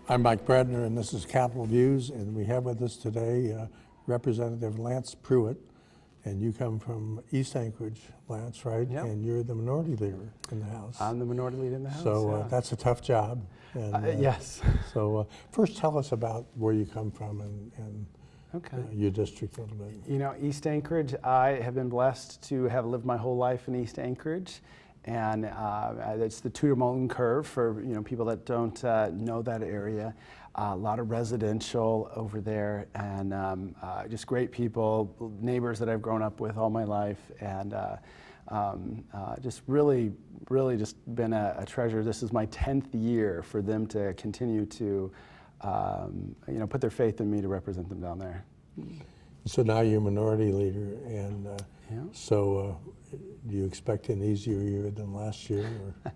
I'm Mike Bradner, and this is Capital Views, and we have with us today Representative Lance Pruitt, and you come from East Anchorage, Lance, right? Yep. And you're the minority leader in the House. I'm the minority leader in the House. So yeah. that's a tough job. And, yes. So first tell us about where you come from and Okay. your district a little bit. You know, East Anchorage, I have been blessed to have lived my whole life in East Anchorage. And it's the Tudor Moulton Curve for people that don't know that area. A lot of residential over there, and just great people, neighbors that I've grown up with all my life, and just really just been a treasure. This is my 10th year for them to continue to put their faith in me to represent them down there. So now you're minority leader, and Yeah. so do you expect an easier year than last year, or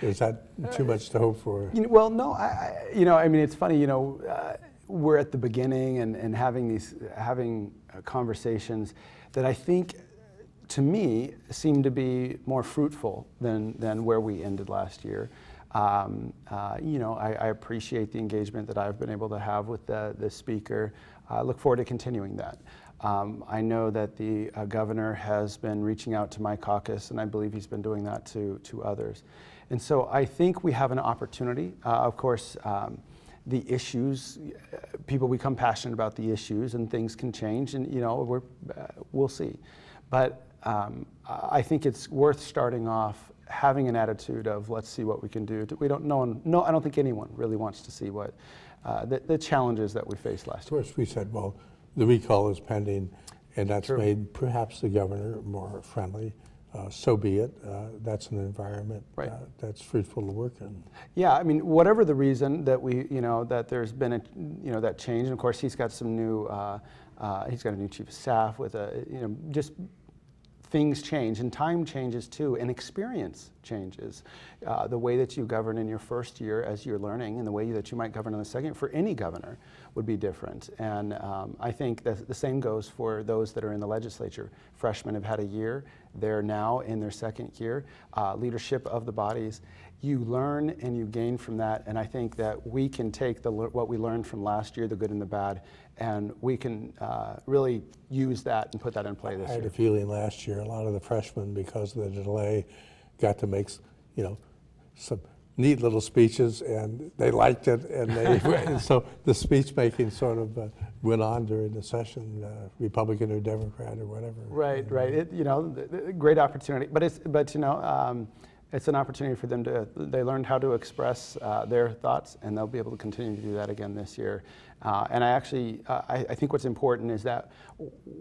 is that too much to hope for? Well, no, I mean, it's funny, we're at the beginning and having conversations that I think, to me, seem to be more fruitful than where we ended last year. I appreciate the engagement that I've been able to have with the speaker. I look forward to continuing that. I know that the governor has been reaching out to my caucus, and I believe he's been doing that to others. And so I think we have an opportunity. Of course, the issues, people become passionate about the issues, and things can change, and we'll see. But I think it's worth starting off having an attitude of let's see what we can do. I don't think anyone really wants to see what the challenges that we faced last year. Of course, we said, well, the recall is pending, and that's True. made perhaps the governor more friendly. So be it. That's an environment Right. that's fruitful to work in. Yeah, I mean, whatever the reason that that there's been that change, and of course he's got some new, he's got a new chief of staff with just things change, and time changes too, and experience changes. The way that you govern in your first year as you're learning, and the way that you might govern in the second for any governor would be different. And I think that the same goes for those that are in the legislature. Freshmen have had a year. They're now in their second year. Leadership of the bodies. You learn and you gain from that, and I think that we can take what we learned from last year, the good and the bad, and we can really use that and put that in play this year. I had a feeling last year a lot of the freshmen, because of the delay, got to make some neat little speeches, and they liked it, and and so the speech making sort of went on during the session, Republican or Democrat or whatever. Right. Great opportunity, but it's an opportunity for them they learned how to express their thoughts, and they'll be able to continue to do that again this year. And I think what's important is that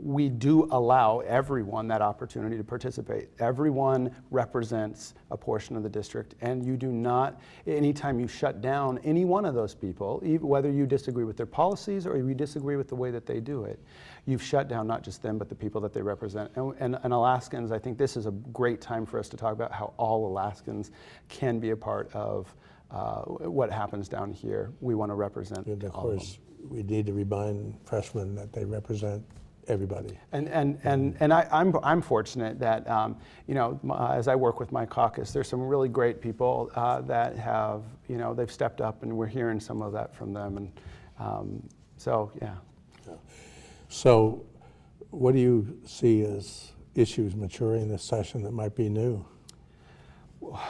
we do allow everyone that opportunity to participate. Everyone represents a portion of the district, and you do not, anytime you shut down any one of those people, whether you disagree with their policies or you disagree with the way that they do it, you've shut down not just them, but the people that they represent. And Alaskans, I think this is a great time for us to talk about how all Alaskans can be a part of what happens down here. We want to represent And of all of them. course, we need to remind freshmen that they represent everybody. And I'm fortunate that as I work with my caucus, there's some really great people that have they've stepped up, and we're hearing some of that from them, and so yeah. So, what do you see as issues maturing this session that might be new?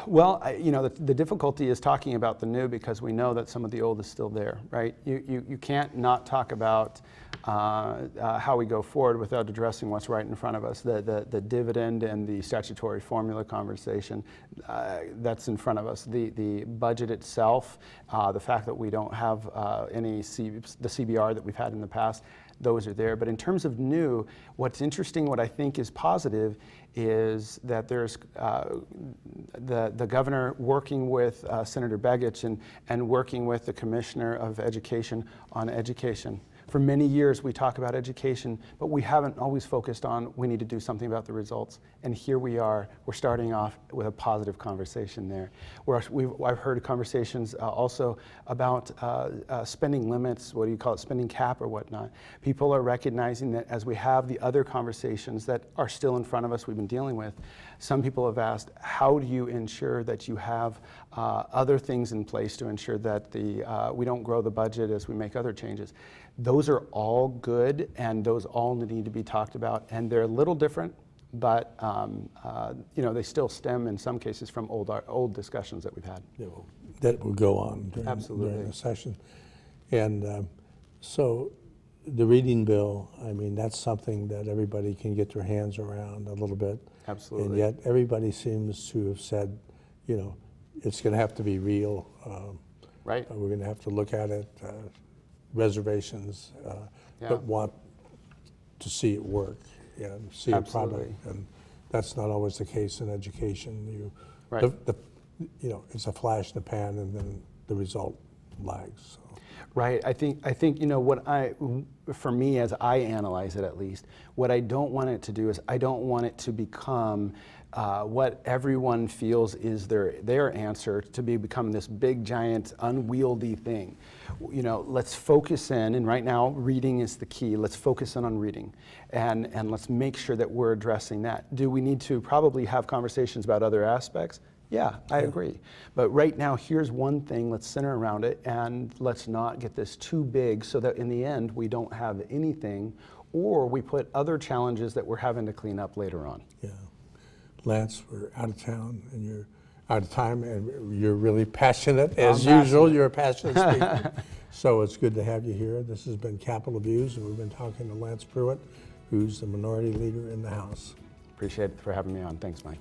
Well, the difficulty is talking about the new, because we know that some of the old is still there, right? You can't not talk about how we go forward without addressing what's right in front of us. The dividend and the statutory formula conversation, that's in front of us. The budget itself, the fact that we don't have the CBR that we've had in the past, those are there. But in terms of new, what's interesting, what I think is positive, is that there's the governor working with Senator Begich and working with the Commissioner of Education on education. For many years we talk about education, but we haven't always focused on we need to do something about the results. And here we are, we're starting off with a positive conversation there. I've heard conversations also about spending limits, what do you call it, spending cap or whatnot. People are recognizing that as we have the other conversations that are still in front of us, we've been dealing with, Some people have asked, how do you ensure that you have other things in place to ensure that we don't grow the budget as we make other changes? Those are all good, and those all need to be talked about, and they're a little different, but they still stem in some cases from old discussions that we've had. That will go on Absolutely. during the session. And so the reading bill, I mean, that's something that everybody can get their hands around a little bit. Absolutely. And yet everybody seems to have said, it's going to have to be real. Right. We're going to have to look at it, reservations, but want to see it work and see a product. And that's not always the case in education. Right. It's a flash in the pan, and then the result lags. So. Right. I think for me, as I analyze it at least, what I don't want it to do is I don't want it to become what everyone feels is their answer, to become this big, giant, unwieldy thing. Let's focus in, and right now reading is the key. Let's focus in on reading, and let's make sure that we're addressing that. Do we need to probably have conversations about other aspects? Yeah, I agree. But right now, here's one thing, let's center around it, and let's not get this too big so that in the end, we don't have anything, or we put other challenges that we're having to clean up later on. Yeah. Lance, we're out of town, and you're out of time, and you're really passionate. As usual, you're a passionate speaker. So it's good to have you here. This has been Capital Views, and we've been talking to Lance Pruitt, who's the minority leader in the House. Appreciate it for having me on. Thanks, Mike.